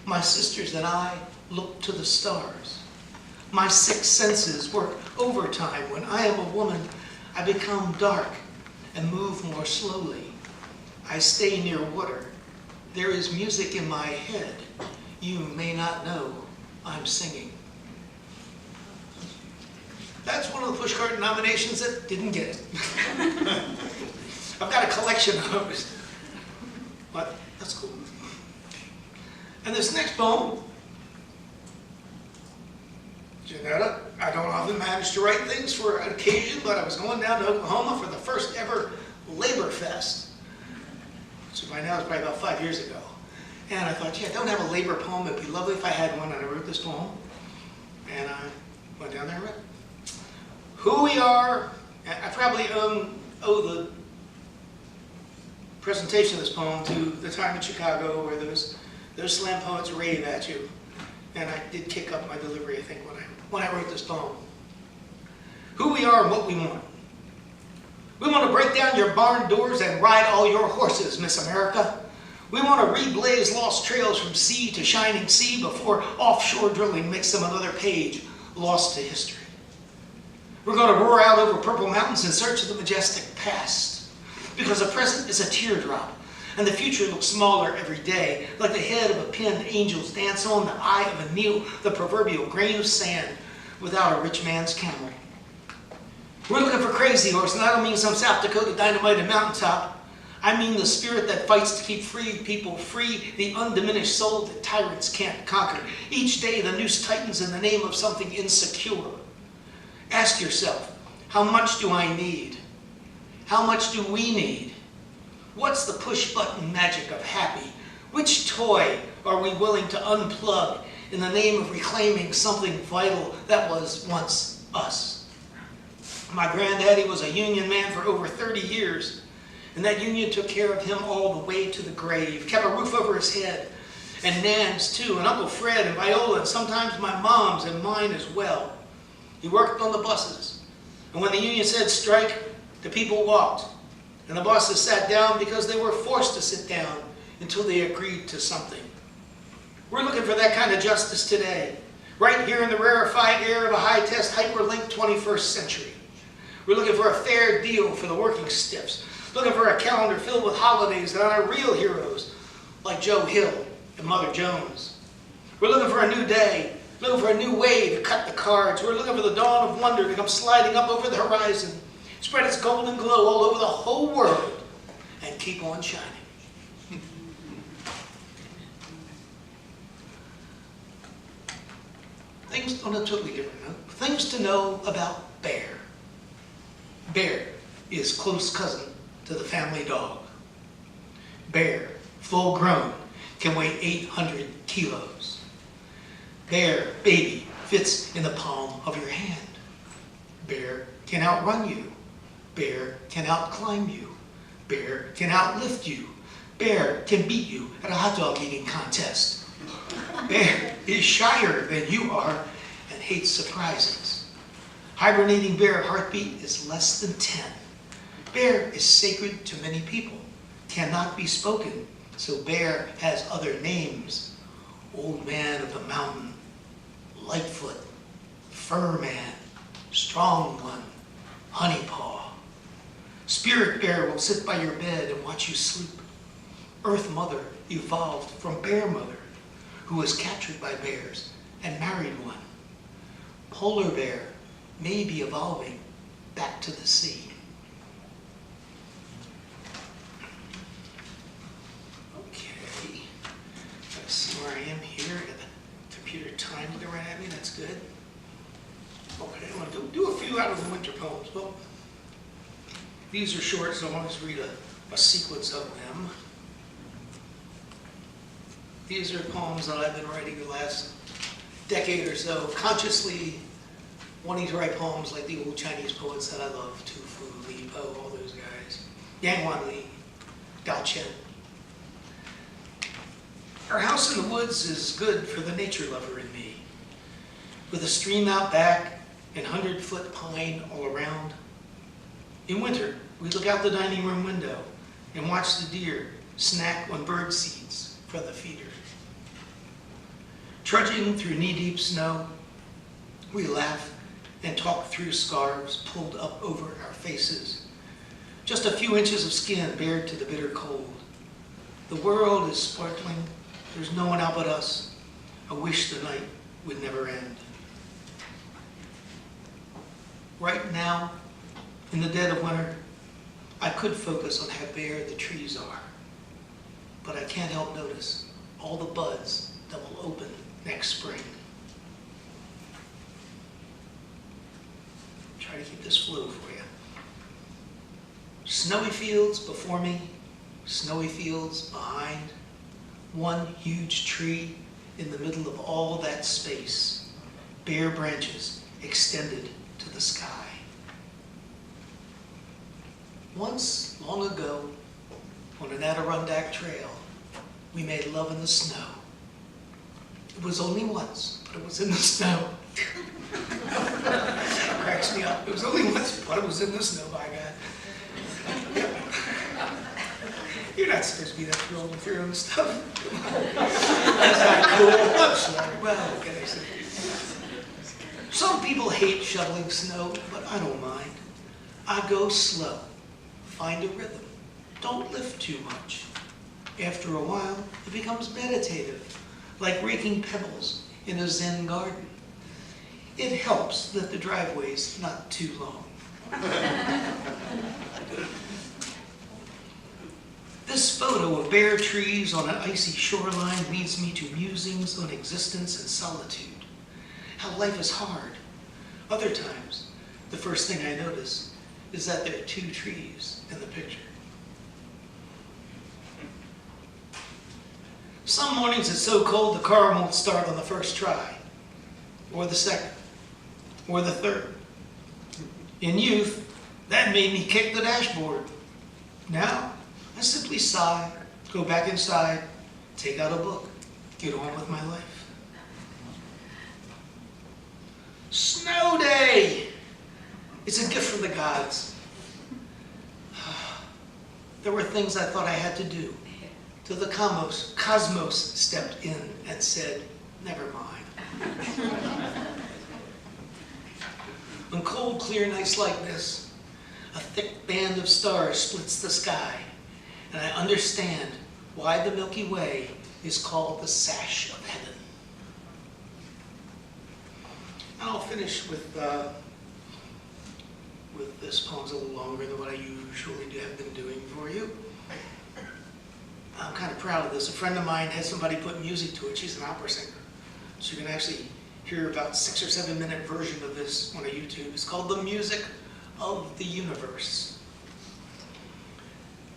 My sisters and I look to the stars. My six senses work overtime. When I am a woman, I become dark and move more slowly. I stay near water. There is music in my head. You may not know I'm singing. That's one of the pushcart nominations that didn't get it. I've got a collection of those. But that's cool. And this next poem, Janetta, I don't often manage to write things for an occasion, but I was going down to Oklahoma for the first ever Labor Fest. So by now it's probably about 5 years ago. And I thought, gee, I don't have a labor poem. It'd be lovely if I had one. And I wrote this poem. And I went down there and read it. Who we are, I probably owe the presentation of this poem to the time in Chicago where those slam poets rave at you. And I did kick up my delivery, I think, when I wrote this poem. Who we are and what we want. We want to break down your barn doors and ride all your horses, Miss America. We want to reblaze lost trails from sea to shining sea before offshore drilling makes them another page lost to history. We're going to roar out over purple mountains in search of the majestic past, because the present is a teardrop, and the future looks smaller every day, like the head of a pin angels dance on, the eye of a needle, the proverbial grain of sand without a rich man's camel. We're looking for Crazy Horse, and I don't mean some South Dakota dynamited mountaintop. I mean the spirit that fights to keep free people free, the undiminished soul that tyrants can't conquer. Each day the noose tightens in the name of something insecure. Ask yourself, how much do I need? How much do we need? What's the push-button magic of happy? Which toy are we willing to unplug in the name of reclaiming something vital that was once us? My granddaddy was a union man for over 30 years, and that union took care of him all the way to the grave, kept a roof over his head, and Nan's too, and Uncle Fred and Viola, and sometimes my mom's and mine as well. He worked on the buses, and when the union said strike, the people walked, and the bosses sat down because they were forced to sit down until they agreed to something. We're looking for that kind of justice today, right here in the rarefied air of a high-test, hyperlinked 21st century. We're looking for a fair deal for the working stiffs, looking for a calendar filled with holidays that honor real heroes like Joe Hill and Mother Jones. We're looking for a new day, looking for a new way to cut the cards. We're looking for the dawn of wonder to come sliding up over the horizon, spread its golden glow all over the whole world, and keep on shining. Things on a totally different note. Things to know about Bear. Bear is close cousin to the family dog. Bear, full grown, can weigh 800 kilos. Bear, baby, fits in the palm of your hand. Bear can outrun you. Bear can outclimb you. Bear can outlift you. Bear can beat you at a hot dog eating contest. Bear is shyer than you are and hates surprises. Hibernating bear heartbeat is less than 10. Bear is sacred to many people, cannot be spoken, so Bear has other names. Old Man of the Mountain, Lightfoot, Fur Man, Strong One, Honey Paw. Spirit Bear will sit by your bed and watch you sleep. Earth Mother evolved from Bear Mother, who was captured by bears and married one. Polar Bear may be evolving back to the sea. Okay, let's see where I am here. I got the computer timed right at me, that's good. Okay, I'm going to do a few out of the winter poems. Well, these are short, so I want to read a sequence of them. These are poems that I've been writing the last decade or so, consciously wanting to write poems like the old Chinese poets that I love, Tu Fu, Li Po, all those guys, Yang Wan Li, Gao Chen. Our house in the woods is good for the nature lover in me, with a stream out back and 100-foot pine all around. In winter, we look out the dining room window and watch the deer snack on bird seeds from the feeder. Trudging through knee-deep snow, we laugh and talk through scarves pulled up over our faces. Just a few inches of skin bared to the bitter cold. The world is sparkling. There's no one out but us. I wish the night would never end. Right now, in the dead of winter, I could focus on how bare the trees are, but I can't help notice all the buds that will open next spring. Try to keep this flow for you. Snowy fields before me, snowy fields behind, one huge tree in the middle of all that space, bare branches extended to the sky. Once, long ago, on an Adirondack trail, we made love in the snow. It was only once, but it was in the snow. Cracks me up. It was only once, but it was in the snow, by God. You're not supposed to be that thrilled with your own stuff. That's not cool. I'm sorry. Well, what can I say? Some people hate shoveling snow, but I don't mind. I go slow. Find a rhythm. Don't lift too much. After a while, it becomes meditative, like raking pebbles in a Zen garden. It helps that the driveway's not too long. This photo of bare trees on an icy shoreline leads me to musings on existence and solitude, how life is hard. Other times, the first thing I notice is that there are two trees in the picture. Some mornings it's so cold the car won't start on the first try, or the second, or the third. In youth, that made me kick the dashboard. Now, I simply sigh, go back inside, take out a book, get on with my life. Snow day! It's a gift from the gods. There were things I thought I had to do, till the cosmos stepped in and said, never mind. On cold, clear nights like this, a thick band of stars splits the sky, and I understand why the Milky Way is called the sash of heaven. I'll finish with this poem's a little longer than what I usually have been doing for you. I'm kind of proud of this. A friend of mine had somebody put music to it. She's an opera singer. So you can actually hear about 6 or 7 minute version of this on YouTube. It's called The Music of the Universe.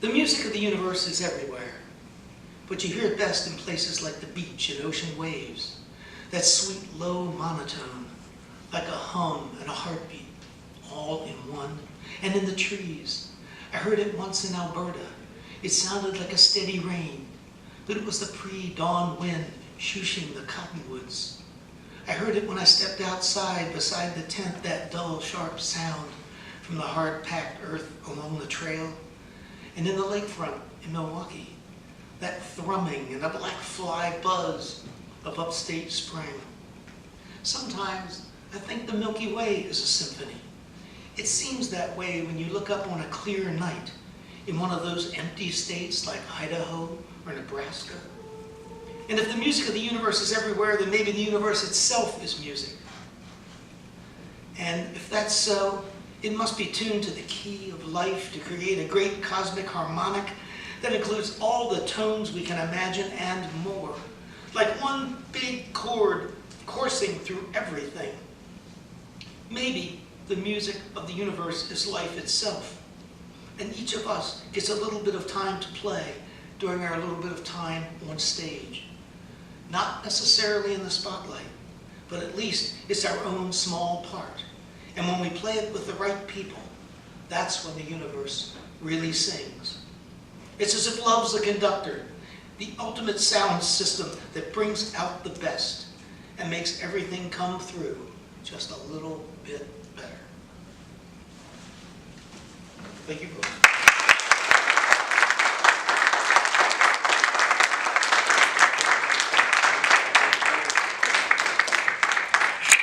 The music of the universe is everywhere, but you hear it best in places like the beach and ocean waves. That sweet, low monotone, like a hum and a heartbeat, all in one. And in the trees. I heard it once in Alberta. It sounded like a steady rain, but it was the pre-dawn wind shushing the cottonwoods. I heard it when I stepped outside beside the tent, that dull, sharp sound from the hard-packed earth along the trail. And in the lakefront in Milwaukee, that thrumming and a black fly buzz of upstate spring. Sometimes I think the Milky Way is a symphony. It seems that way when you look up on a clear night in one of those empty states like Idaho or Nebraska. And if the music of the universe is everywhere, then maybe the universe itself is music. And if that's so, it must be tuned to the key of life to create a great cosmic harmonic that includes all the tones we can imagine and more, like one big chord coursing through everything. Maybe the music of the universe is life itself, and each of us gets a little bit of time to play during our little bit of time on stage. Not necessarily in the spotlight, but at least it's our own small part. And when we play it with the right people, that's when the universe really sings. It's as if love's the conductor, the ultimate sound system that brings out the best and makes everything come through just a little bit better. Thank you, folks.